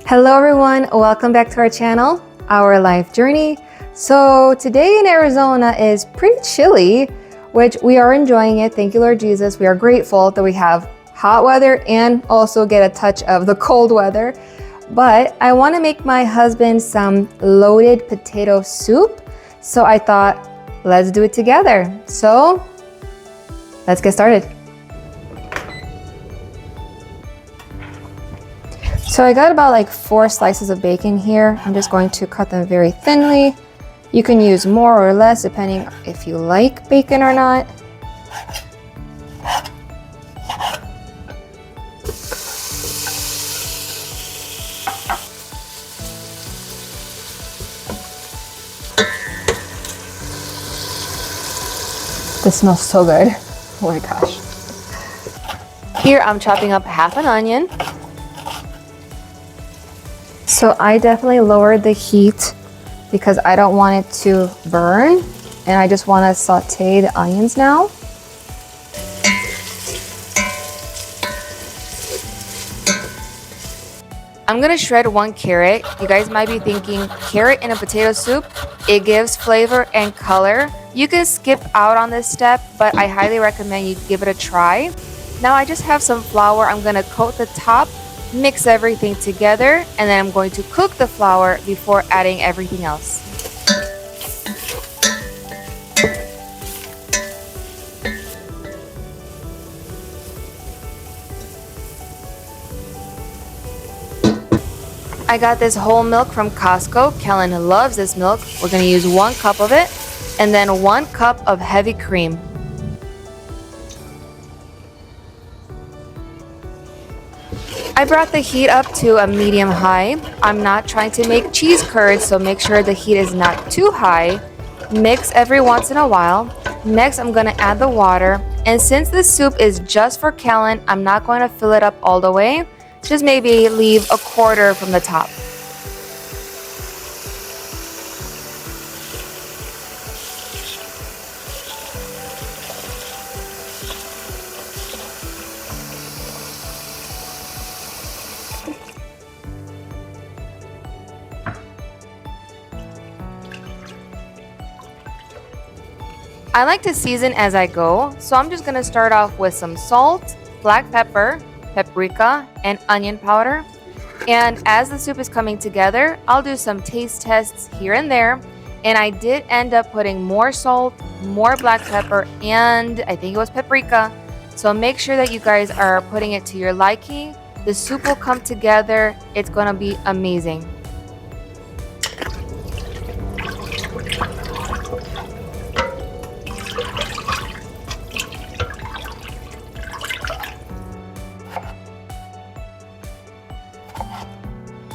Hello everyone, welcome back to our channel, Our Life Journey. So today in Arizona is pretty chilly, which we are enjoying it. Thank you, Lord Jesus. We are grateful that we have hot weather and also get a touch of the cold weather. But I want to make my husband some loaded potato soup. So I thought, let's do it together. So let's get started. So I got about like 4 slices of bacon here. I'm just going to cut them very thinly. You can use more or less depending if you like bacon or not. This smells so good. Oh my gosh. Here I'm chopping up half an onion. So I definitely lowered the heat because I don't want it to burn, and I just want to saute the onions now. I'm gonna shred 1 carrot. You guys might be thinking, carrot in a potato soup? It gives flavor and color. You can skip out on this step, but I highly recommend you give it a try. Now I just have some flour. I'm gonna coat the top, mix everything together, and then I'm going to cook the flour before adding everything else. I got this whole milk from Costco. Calin loves this milk. We're going to use 1 cup of it, and then 1 cup of heavy cream. I brought the heat up to a medium high. I'm not trying to make cheese curds, so make sure the heat is not too high. Mix every once in a while. Next, I'm going to add the water. And since this soup is just for Calin, I'm not going to fill it up all the way. Just maybe leave a quarter from the top. I like to season as I go, so I'm just going to start off with some salt, black pepper, paprika, and onion powder. And as the soup is coming together, I'll do some taste tests here and there. And I did end up putting more salt, more black pepper, and I think it was paprika. So make sure that you guys are putting it to your liking. The soup will come together. It's going to be amazing.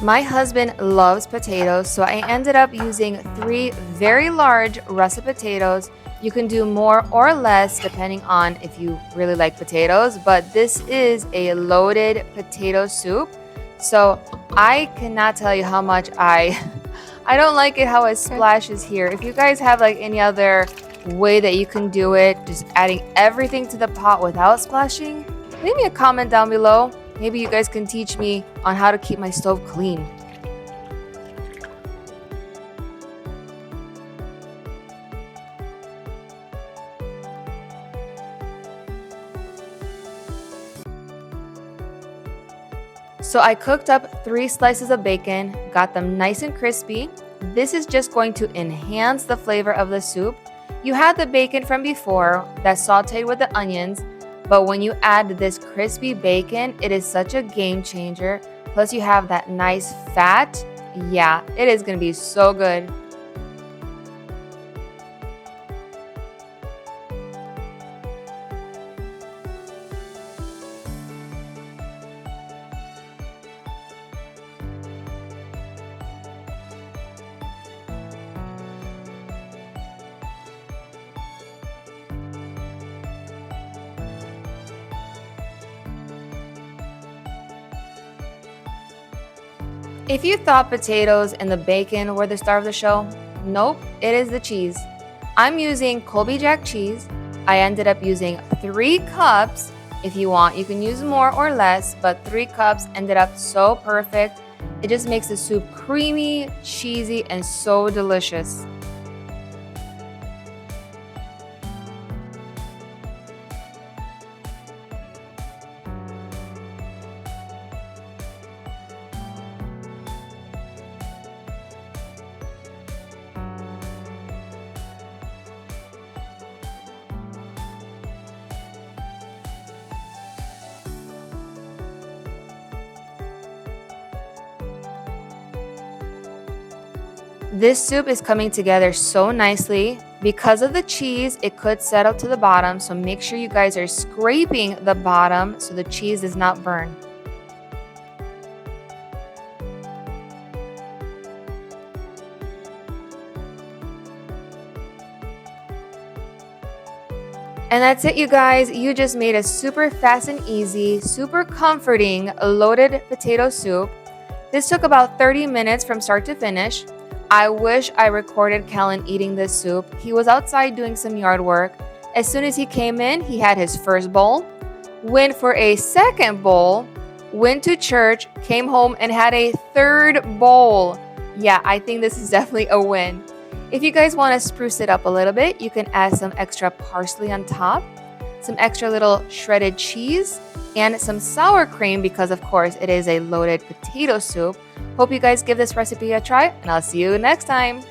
My husband loves potatoes, so I ended up using 3 very large russet potatoes. You can do more or less depending on if you really like potatoes, but this is a loaded potato soup. So I cannot tell you how much I don't like it how it splashes here. If you guys have like any other way that you can do it, just adding everything to the pot without splashing, leave me a comment down below. Maybe you guys can teach me on how to keep my stove clean. So I cooked up 3 slices of bacon, got them nice and crispy. This is just going to enhance the flavor of the soup. You had the bacon from before that sauteed with the onions, but when you add this crispy bacon, it is such a game changer. Plus you have that nice fat. Yeah, it is going to be so good. If you thought potatoes and the bacon were the star of the show, nope, it is the cheese. I'm using Colby Jack cheese. I ended up using 3 cups. If you want, you can use more or less, but 3 cups ended up so perfect. It just makes the soup creamy, cheesy, and so delicious. This soup is coming together so nicely. Because of the cheese, it could settle to the bottom, so make sure you guys are scraping the bottom so the cheese does not burn. And that's it, you guys. You just made a super fast and easy, super comforting loaded potato soup. This took about 30 minutes from start to finish. I wish I recorded Calin eating this soup. He was outside doing some yard work. As soon as he came in, he had his first bowl, went for a second bowl, went to church, came home, and had a third bowl. Yeah, I think this is definitely a win. If you guys want to spruce it up a little bit, you can add some extra parsley on top, some extra little shredded cheese, and some sour cream because, of course, it is a loaded potato soup. Hope you guys give this recipe a try, and I'll see you next time.